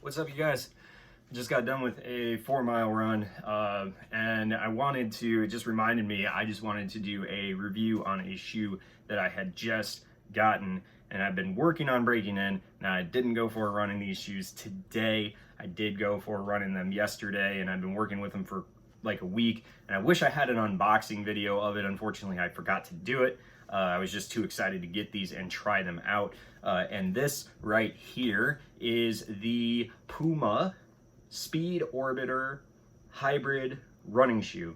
What's up, you guys? Just got done with a 4 mile run, and it just reminded me, I just wanted to do a review on a shoe that I had just gotten, and I've been working on breaking in. Now, I didn't go for a run in these shoes today. I did go for a run in them yesterday, and I've been working with them for like a week, and I wish I had an unboxing video of it. Unfortunately, I forgot to do it. I was just too excited to get these and try them out. And this right here is the Puma Speed Orbiter Hybrid running shoe.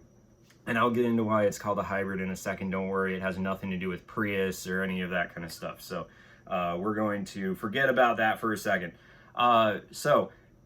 And I'll get into why it's called a hybrid in a second. Don't worry, it has nothing to do with Prius or any of that kind of stuff. So we're going to forget about that for a second.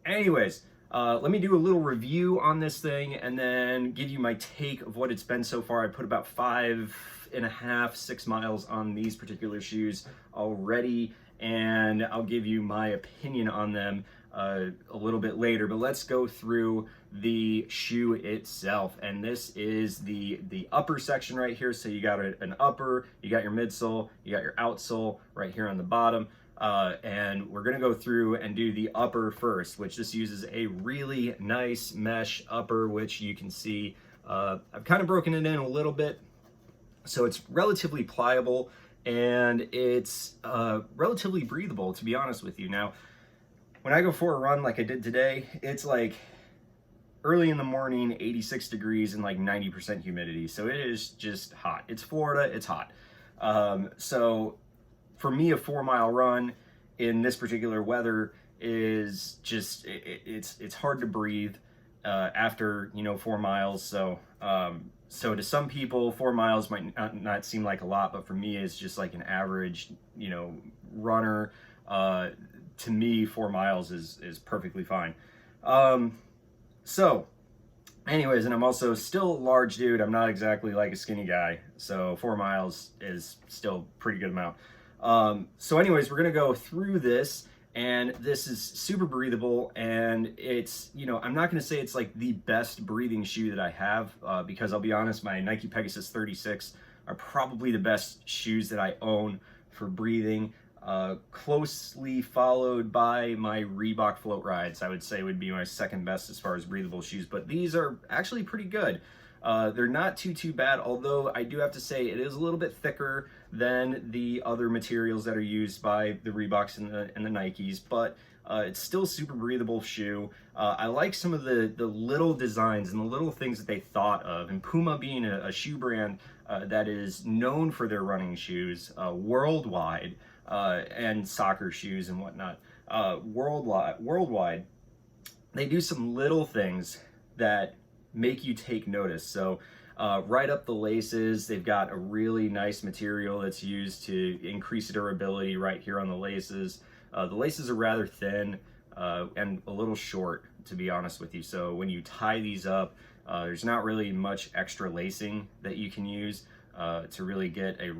Anyways, let me do a little review on this thing and then give you my take of what it's been so far. I put about 5.5, 6 miles on these particular shoes already, and I'll give you my opinion on them a little bit later. But let's go through the shoe itself. And this is the upper section right here. So you got an upper, you got your midsole, you got your outsole right here on the bottom. And we're gonna go through and do the upper first, which just uses a really nice mesh upper, which you can see I've kind of broken it in a little bit. So it's relatively pliable and it's relatively breathable, to be honest with you. Now, when I go for a run like I did today, it's like early in the morning, 86 degrees and like 90% humidity. So it is just hot. It's Florida, it's hot. So for me, a 4 mile run in this particular weather is just, it's hard to breathe after, 4 miles. So to some people, 4 miles might not seem like a lot, but for me, it's just like an average, runner. To me, 4 miles is perfectly fine. Anyways, and I'm also still a large dude. I'm not exactly like a skinny guy. So 4 miles is still a pretty good amount. Anyways, we're gonna go through this, and this is super breathable, and it's, I'm not gonna say it's like the best breathing shoe that I have, because I'll be honest, my Nike Pegasus 36 are probably the best shoes that I own for breathing, closely followed by my Reebok Float Rides. I would say would be my second best as far as breathable shoes, but these are actually pretty good. They're not too bad, although I do have to say it is a little bit thicker than the other materials that are used by the Reeboks and the Nikes, but it's still super breathable shoe. I like some of the little designs and the little things that they thought of, and Puma being a shoe brand that is known for their running shoes worldwide, and soccer shoes and whatnot, worldwide, they do some little things that make you take notice. So right up the laces, they've got a really nice material that's used to increase durability right here on the laces. The laces are rather thin and a little short, to be honest with you. So when you tie these up, there's not really much extra lacing that you can use to really get a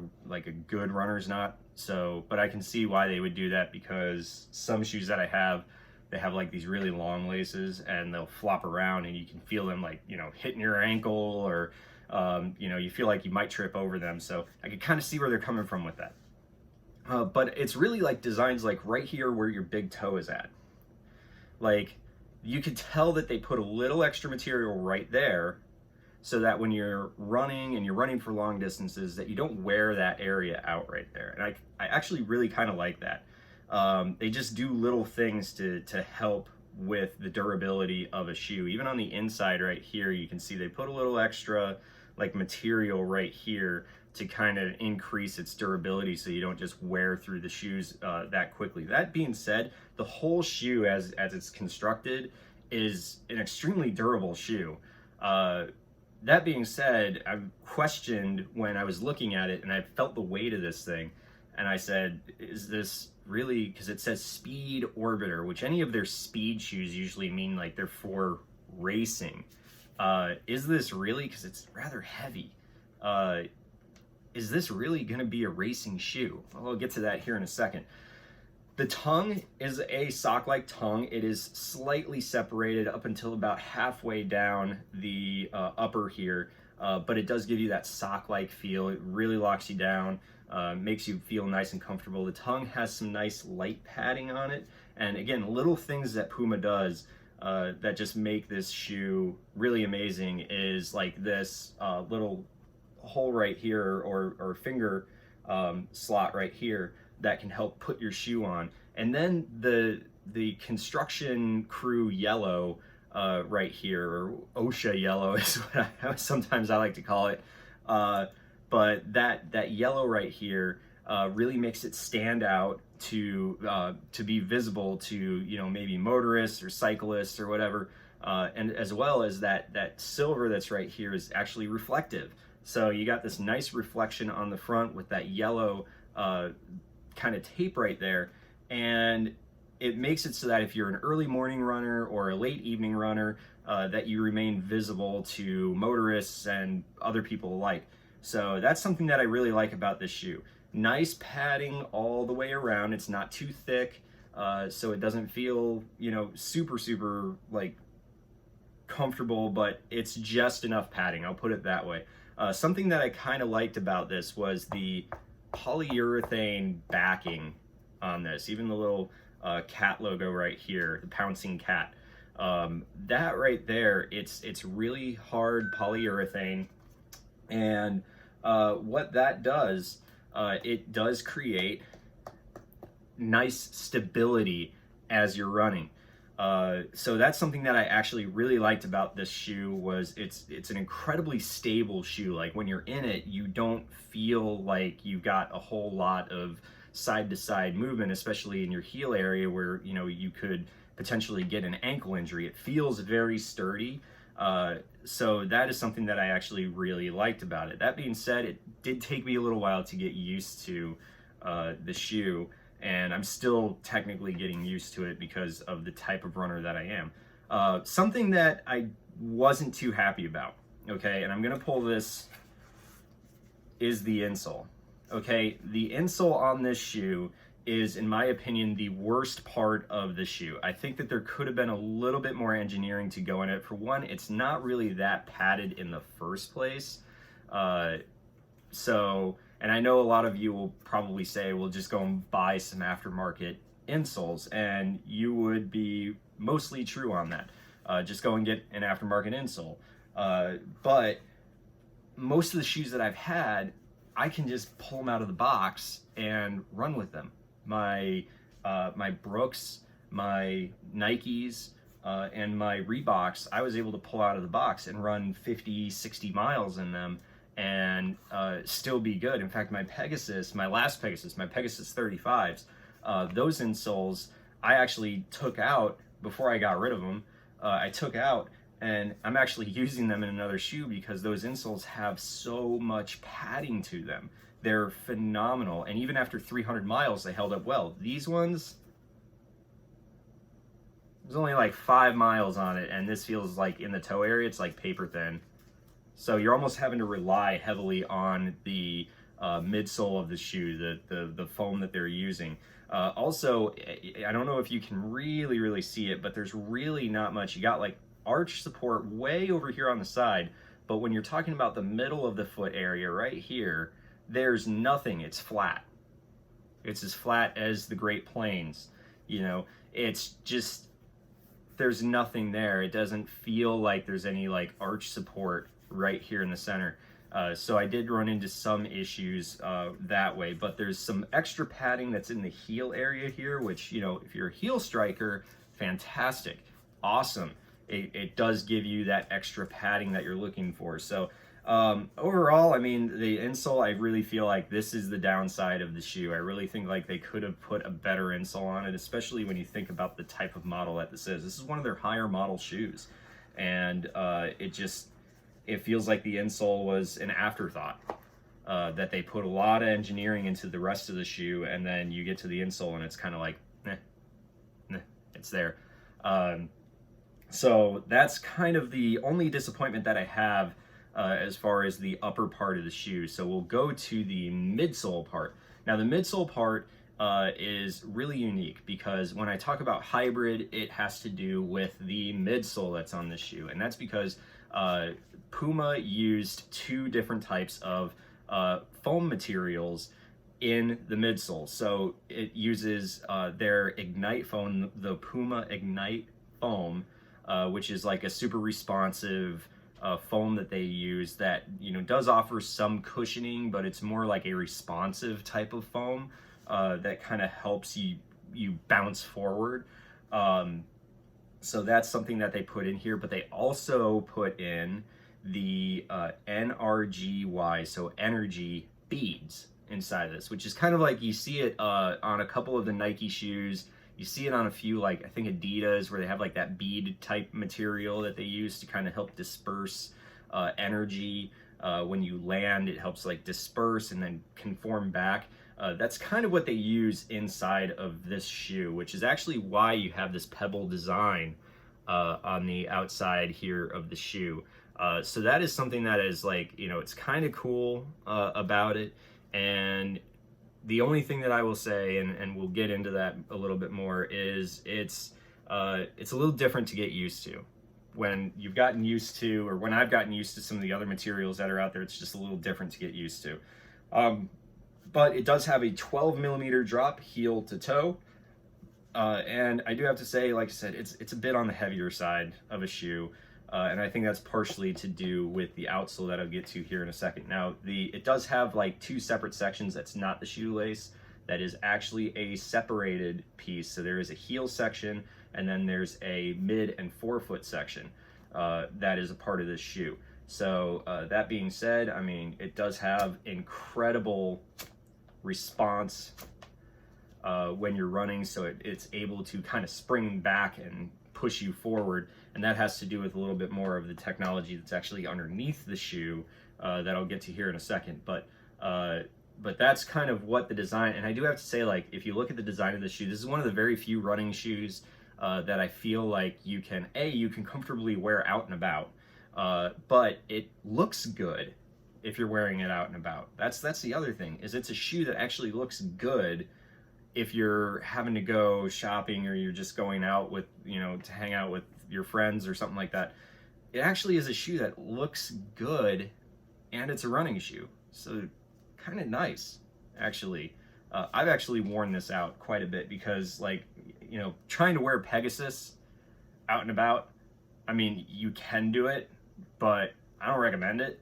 good runner's knot. So, but I can see why they would do that, because some shoes that I have, they have like these really long laces and they'll flop around and you can feel them like, hitting your ankle, or, you feel like you might trip over them. So I can kind of see where they're coming from with that. But it's really like designs like right here where your big toe is at. Like, you could tell that they put a little extra material right there so that when you're running and you're running for long distances, that you don't wear that area out right there. And I actually really kind of like that. They just do little things to help with the durability of a shoe. Even on the inside right here, you can see they put a little extra like material right here to kind of increase its durability, so you don't just wear through the shoes that quickly. That being said, the whole shoe as it's constructed is an extremely durable shoe. That being said, I questioned when I was looking at it and I felt the weight of this thing, and I said, is this really, because it says Speed Orbiter, which any of their speed shoes usually mean like they're for racing. Is this really, because it's rather heavy, is this really going to be a racing shoe? Well, I'll get to that here in a second. The tongue is a sock-like tongue. It is slightly separated up until about halfway down the upper here, but it does give you that sock-like feel. It really locks you down. makes you feel nice and comfortable. The tongue has some nice light padding on it. And again, little things that Puma does that just make this shoe really amazing is like this little hole right here, or finger slot right here that can help put your shoe on. And then the construction crew yellow right here, or OSHA yellow is what sometimes I like to call it. But that yellow right here really makes it stand out to be visible to, you know, maybe motorists or cyclists or whatever, and as well as that silver that's right here is actually reflective. So you got this nice reflection on the front with that yellow kind of tape right there, and it makes it so that if you're an early morning runner or a late evening runner, that you remain visible to motorists and other people alike. So that's something that I really like about this shoe. Nice padding all the way around. It's not too thick, so it doesn't feel, you know, super like comfortable, but it's just enough padding, I'll put it that way. Something that I kind of liked about this was the polyurethane backing on this. Even the little cat logo right here, the pouncing cat, that right there, it's really hard polyurethane, and what that does, it does create nice stability as you're running. So that's something that I actually really liked about this shoe, was it's an incredibly stable shoe. Like when you're in it, you don't feel like you got a whole lot of side to side movement, especially in your heel area where, you know, you could potentially get an ankle injury. It feels very sturdy. So that is something that I actually really liked about it. That being said, it did take me a little while to get used to the shoe, and I'm still technically getting used to it because of the type of runner that I am. Something that I wasn't too happy about, okay, and I'm gonna pull this, is the insole. Okay, the insole on this shoe is, in my opinion, the worst part of the shoe. I think that there could have been a little bit more engineering to go in it. For one, it's not really that padded in the first place. And I know a lot of you will probably say, well, just go and buy some aftermarket insoles, and you would be mostly true on that. Just go and get an aftermarket insole. But most of the shoes that I've had, I can just pull them out of the box and run with them. My Brooks, my Nikes, and my Reeboks, I was able to pull out of the box and run 50, 60 miles in them and still be good. In fact, my Pegasus 35s, those insoles I actually took out before I got rid of them. I took out, and I'm actually using them in another shoe because those insoles have so much padding to them. They're phenomenal, and even after 300 miles, they held up well. These ones, there's only like 5 miles on it, and this feels like in the toe area, it's like paper thin. So you're almost having to rely heavily on the midsole of the shoe, the foam that they're using. Also, I don't know if you can really see it, but there's really not much. You got like arch support way over here on the side, but when you're talking about the middle of the foot area right here, there's nothing. It's flat. It's as flat as the Great Plains. You know, it's just, there's nothing there. It doesn't feel like there's any like arch support right here in the center. So I did run into some issues that way, but there's some extra padding that's in the heel area here, which, you know, if you're a heel striker, fantastic, awesome. It does give you that extra padding that you're looking for. So overall, I mean, the insole, I really feel like this is the downside of the shoe. I really think like they could have put a better insole on it, especially when you think about the type of model that this is. This is one of their higher model shoes, and it feels like the insole was an afterthought, that they put a lot of engineering into the rest of the shoe, and then you get to the insole and it's kind of like, it's there. So that's kind of the only disappointment that I have as far as the upper part of the shoe. So we'll go to the midsole part. Now the midsole part is really unique because when I talk about hybrid, it has to do with the midsole that's on the shoe, and that's because Puma used 2 different types of foam materials in the midsole. So it uses their Ignite foam, the Puma Ignite foam, which is like a super responsive foam that they use that, you know, does offer some cushioning, but it's more like a responsive type of foam that kind of helps you bounce forward. So that's something that they put in here, but they also put in the NRGY, so energy beads inside of this, which is kind of like you see it on a couple of the Nike shoes. You see it on a few, like I think Adidas, where they have like that bead type material that they use to kind of help disperse energy. When you land, it helps like disperse and then conform back. That's kind of what they use inside of this shoe, which is actually why you have this pebble design on the outside here of the shoe. So that is something that is like, you know, it's kind of cool about it. And the only thing that I will say, and we'll get into that a little bit more, is it's a little different to get used to. When you've gotten used to, or when I've gotten used to some of the other materials that are out there, it's just a little different to get used to. But it does have a 12 millimeter drop heel to toe. And I do have to say, like I said, it's a bit on the heavier side of a shoe. And I think that's partially to do with the outsole that I'll get to here in a second. Now, it does have like two separate sections. That's not the shoelace. That is actually a separated piece. So there is a heel section, and then there's a mid and forefoot section that is a part of this shoe. So that being said, I mean, it does have incredible response when you're running, so it's able to kind of spring back and push you forward, and that has to do with a little bit more of the technology that's actually underneath the shoe that I'll get to here in a second. But that's kind of what the design, and I do have to say, like, if you look at the design of the shoe, this is one of the very few running shoes that I feel like you can comfortably wear out and about, but it looks good if you're wearing it out and about. That's the other thing, is it's a shoe that actually looks good if you're having to go shopping, or you're just going out with, you know, to hang out with your friends or something like that. It actually is a shoe that looks good, and it's a running shoe. So kind of nice, actually. I've actually worn this out quite a bit because, like, you know, trying to wear Pegasus out and about, I mean, you can do it, but I don't recommend it.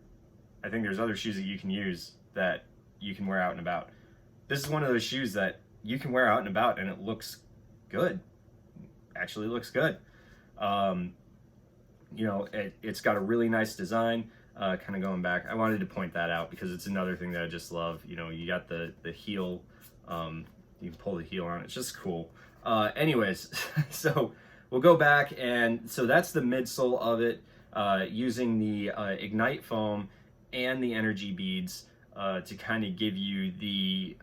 I think there's other shoes that you can use that you can wear out and about. This is one of those shoes that you can wear out and about, and it looks good. Actually looks good. You know, it's got a really nice design. Kind of going back, I wanted to point that out because it's another thing that I just love. You know, you got the heel, you can pull the heel on. It's just cool. Anyways, so we'll go back, and so that's the midsole of it, using the Ignite foam and the energy beads to kind of give you the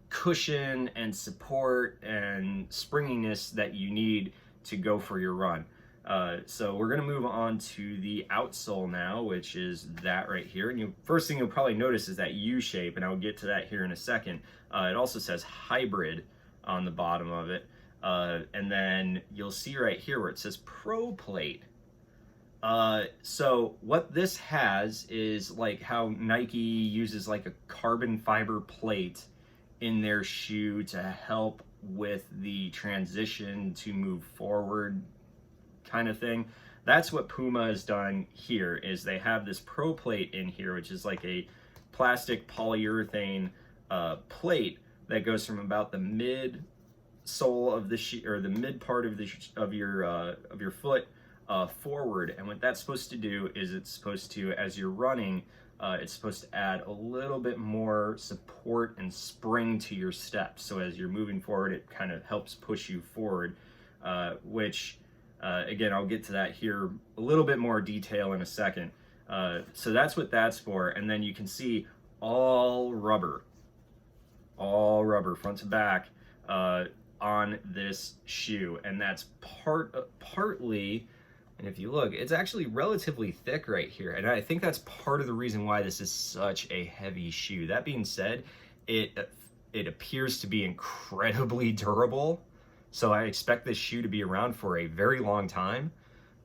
cushion and support and springiness that you need to go for your run. So we're going to move on to the outsole now, which is that right here. And first thing you'll probably notice is that U shape, and I'll get to that here in a second. It also says hybrid on the bottom of it. And then you'll see right here where it says Pro Plate. So what this has is like how Nike uses like a carbon fiber plate in their shoe to help with the transition to move forward kind of thing. That's what Puma has done here, is they have this Pro Plate in here, which is like a plastic polyurethane plate that goes from about the mid sole of the shoe, or the mid part of your foot forward. And what that's supposed to do is it's supposed to, as you're running, it's supposed to add a little bit more support and spring to your steps. So as you're moving forward, it kind of helps push you forward, which again, I'll get to that here a little bit more detail in a second. So that's what that's for. And then you can see all rubber front to back on this shoe. And that's partly, and if you look, it's actually relatively thick right here. And I think that's part of the reason why this is such a heavy shoe. That being said, it appears to be incredibly durable. So I expect this shoe to be around for a very long time.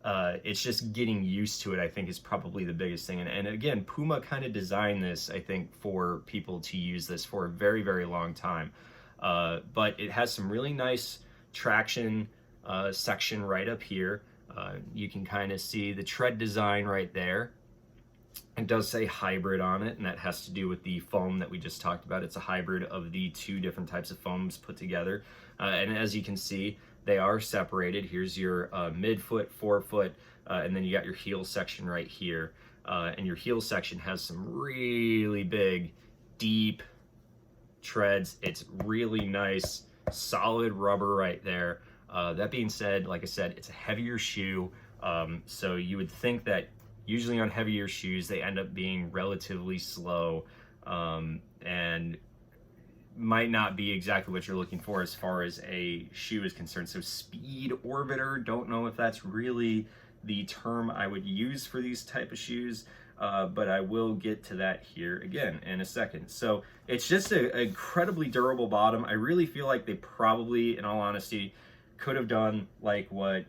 It's just getting used to it, I think, is probably the biggest thing. And again, Puma kind of designed this, I think, for people to use this for a very, very long time. But it has some really nice traction section right up here. You can kind of see the tread design right there. It does say hybrid on it, and that has to do with the foam that we just talked about. It's a hybrid of the two different types of foams put together. And as you can see, they are separated. Here's your midfoot, forefoot, and then you got your heel section right here. And your heel section has some really big, deep treads. It's really nice, solid rubber right there. That being said, like I said, it's a heavier shoe. So you would think that usually on heavier shoes, they end up being relatively slow and might not be exactly what you're looking for as far as a shoe is concerned. So speed orbiter, don't know if that's really the term I would use for these type of shoes, but I will get to that here again in a second. So it's just an incredibly durable bottom. I really feel like they probably, in all honesty, could have done like what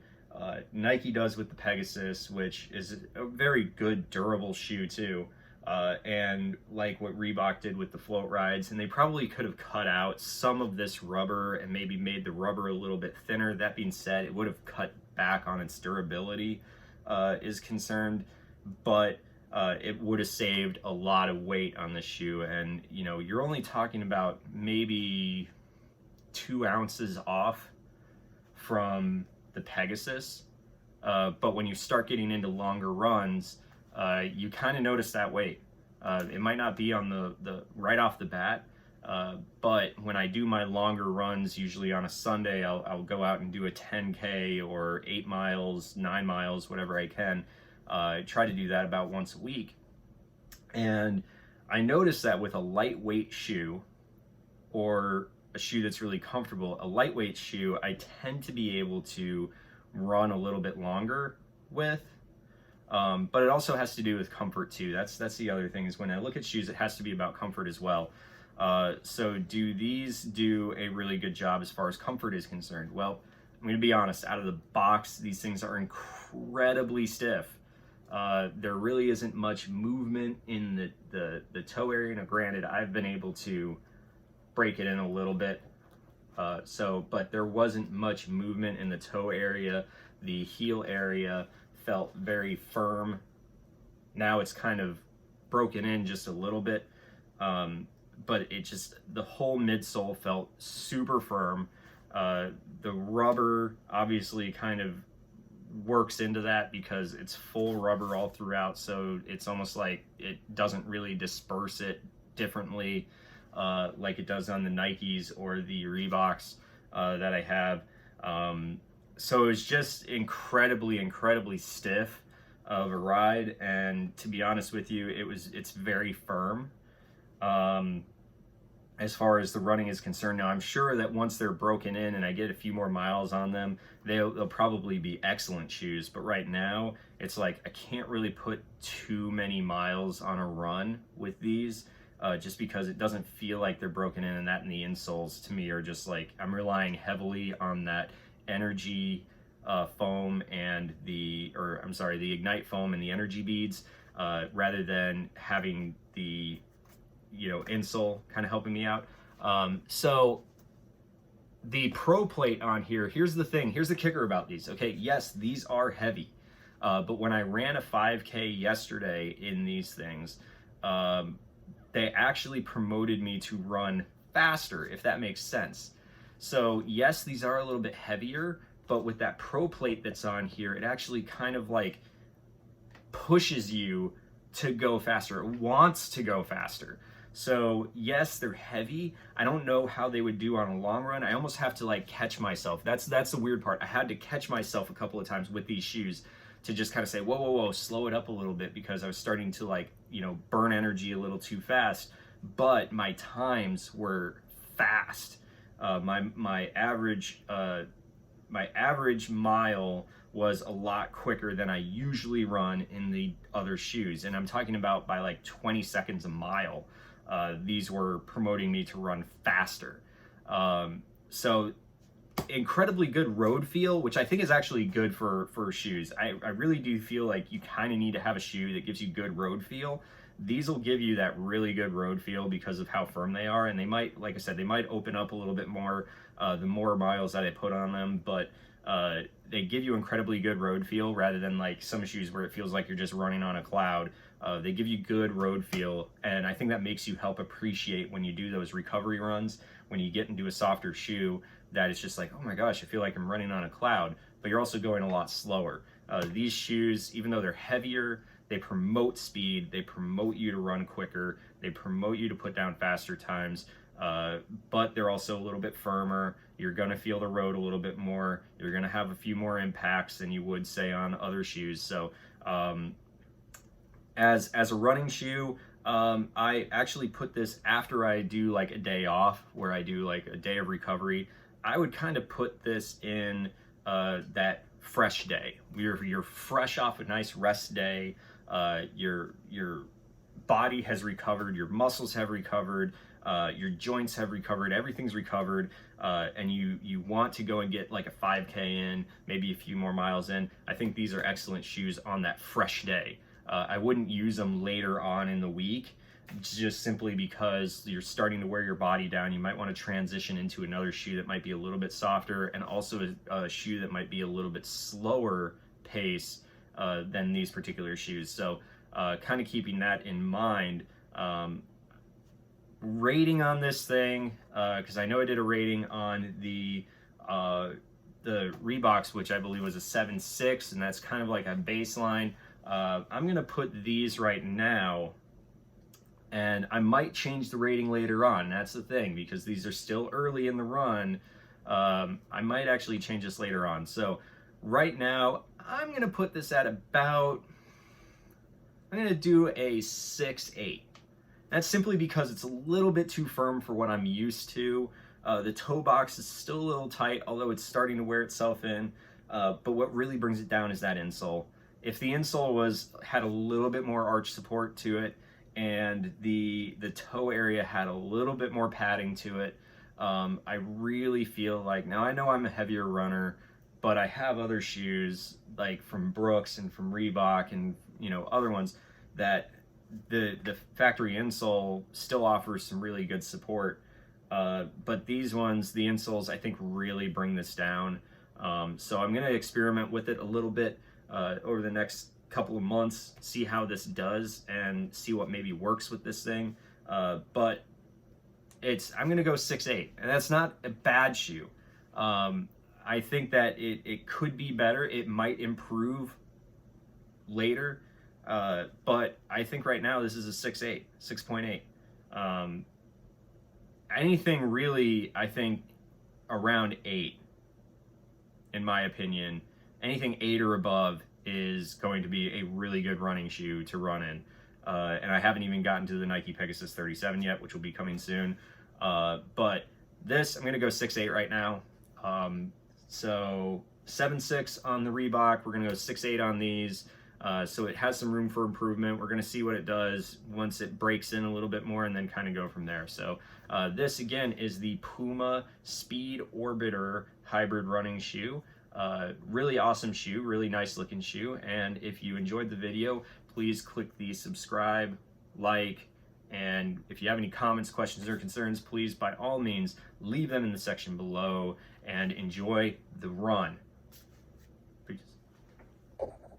Nike does with the Pegasus, which is a very good durable shoe too, and like what Reebok did with the float rides. And they probably could have cut out some of this rubber and maybe made the rubber a little bit thinner. That being said, it would have cut back on its durability is concerned, but it would have saved a lot of weight on the shoe. And you know, you're only talking about maybe 2 ounces off from the Pegasus, but when you start getting into longer runs, you kind of notice that weight. It might not be on the right off the bat, but when I do my longer runs, usually on a Sunday, I'll go out and do a 10K or 8 miles, 9 miles, whatever I can. Try to do that about once a week. And I noticed that with a lightweight shoe or a shoe that's really comfortable, a lightweight shoe, I tend to be able to run a little bit longer with. But it also has to do with comfort too. That's the other thing, is when I look at shoes, it has to be about comfort as well. So do these do a really good job as far as comfort is concerned? Well, I'm going to be honest, out of the box, these things are incredibly stiff. There really isn't much movement in the toe area. Now granted, I've been able to break it in a little bit, but there wasn't much movement in the toe area. The heel area felt very firm. Now it's kind of broken in just a little bit, but the whole midsole felt super firm. The rubber obviously kind of works into that because it's full rubber all throughout, so it's almost like it doesn't really disperse it differently like it does on the Nikes or the Reeboks that I have. So it's just incredibly stiff of a ride, and to be honest with you, it's very firm as far as the running is concerned. Now I'm sure that once they're broken in and I get a few more miles on them, they'll probably be excellent shoes, but right now it's like I can't really put too many miles on a run with these, just because it doesn't feel like they're broken in, and that and the insoles to me are just like, I'm relying heavily on that energy foam and the ignite foam and the energy beads, rather than having the insole kind of helping me out. So the Pro Plate on here, here's the thing, here's the kicker about these. Okay, yes, these are heavy, but when I ran a 5K yesterday in these things, they actually promoted me to run faster, if that makes sense. So yes, these are a little bit heavier, but with that Pro Plate that's on here, it actually kind of like pushes you to go faster. It wants to go faster. So yes, they're heavy. I don't know how they would do on a long run. I almost have to like catch myself. That's the weird part. I had to catch myself a couple of times with these shoes to just kind of say, whoa, slow it up a little bit, because I was starting to like, burn energy a little too fast, but my times were fast. My average mile was a lot quicker than I usually run in the other shoes. And I'm talking about by like 20 seconds a mile. These were promoting me to run faster. So incredibly good road feel, which I think is actually good for shoes. I really do feel like you kind of need to have a shoe that gives you good road feel. These will give you that really good road feel because of how firm they are, and they might, like I said, they might open up a little bit more the more miles that I put on them, but they give you incredibly good road feel rather than like some shoes where it feels like you're just running on a cloud. They give you good road feel, and I think that makes you help appreciate when you do those recovery runs, when you get into a softer shoe, that it's just like, oh my gosh, I feel like I'm running on a cloud, but you're also going a lot slower. These shoes, even though they're heavier, they promote speed, they promote you to run quicker, they promote you to put down faster times, but they're also a little bit firmer. You're gonna feel the road a little bit more. You're gonna have a few more impacts than you would say on other shoes. So as a running shoe, I actually put this after I do like a day off, where I do like a day of recovery. I would kind of put this in that fresh day. You're fresh off a nice rest day. Your body has recovered, your muscles have recovered, your joints have recovered, everything's recovered, and you want to go and get like a 5K in, maybe a few more miles in. I think these are excellent shoes on that fresh day. I wouldn't use them later on in the week, just simply because you're starting to wear your body down. You might want to transition into another shoe that might be a little bit softer, and also a shoe that might be a little bit slower pace than these particular shoes. So kind of keeping that in mind. Rating on this thing, because I know I did a rating on the Reeboks, which I believe was a 7.6, and that's kind of like a baseline. I'm gonna put these right now, and I might change the rating later on. That's the thing, because these are still early in the run. I might actually change this later on. So right now, I'm gonna put this at about, I'm gonna do a 6.8. That's simply because it's a little bit too firm for what I'm used to. The toe box is still a little tight, although it's starting to wear itself in. But what really brings it down is that insole. If the insole had a little bit more arch support to it, and the toe area had a little bit more padding to it, I really feel like, now I know I'm a heavier runner, but I have other shoes like from Brooks and from Reebok and other ones that the factory insole still offers some really good support, but these ones, the insoles, I think really bring this down. So I'm going to experiment with it a little bit over the next couple of months, see how this does and see what maybe works with this thing. But I'm going to go 6.8, and that's not a bad shoe. I think that it could be better. It might improve later. But I think right now this is a 6.8, 6.8. Anything really, I think around 8, in my opinion, anything 8 or above is going to be a really good running shoe to run in. And I haven't even gotten to the Nike Pegasus 37 yet, which will be coming soon. But this, I'm going to go 6.8 right now. So 7.6 on the Reebok. We're going to go 6.8 on these. So it has some room for improvement. We're going to see what it does once it breaks in a little bit more, and then kind of go from there. So this, again, is the Puma Speed Orbiter hybrid running shoe. Really awesome shoe, really nice looking shoe. And if you enjoyed the video, please click the subscribe, like, and if you have any comments, questions, or concerns, please, by all means, leave them in the section below, and enjoy the run.